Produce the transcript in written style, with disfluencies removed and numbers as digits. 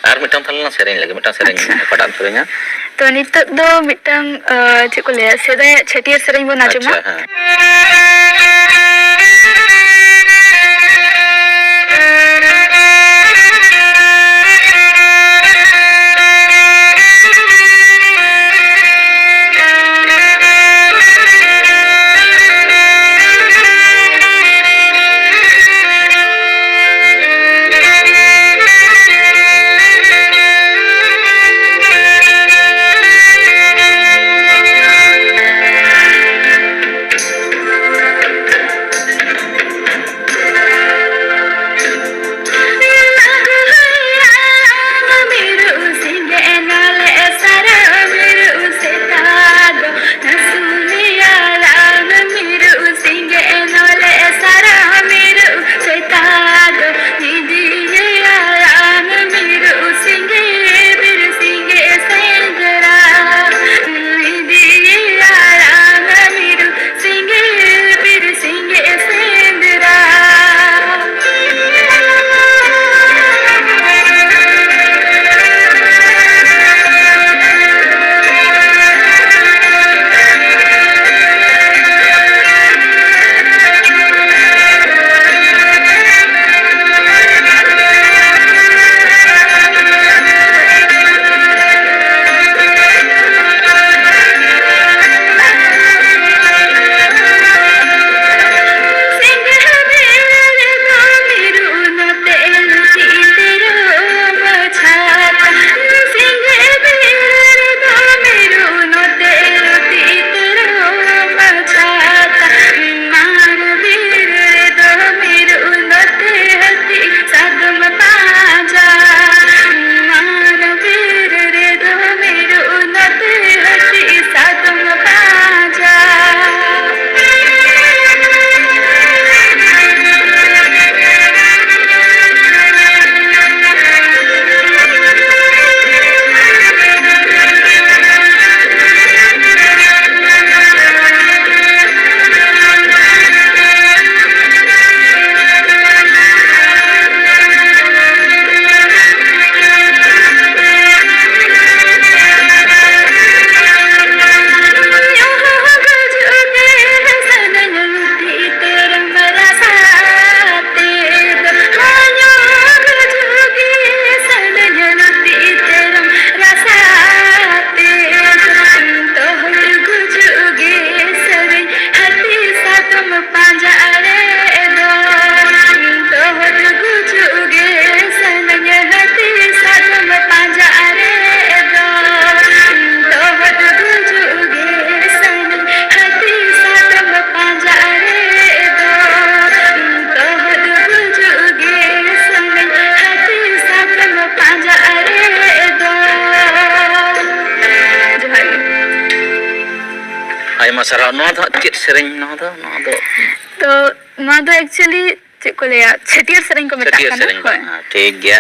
Ar mitang thalang sering lagi mitang sering pada seringnya. तो नित्य दो मिटंग चेक ले सेदे छटियर सेरेंग बो नाजुमा Ay masalah no ada cit sering no ada तो एक्चुअली चेक को ले छटियर सेरेंग को मेता ठीक है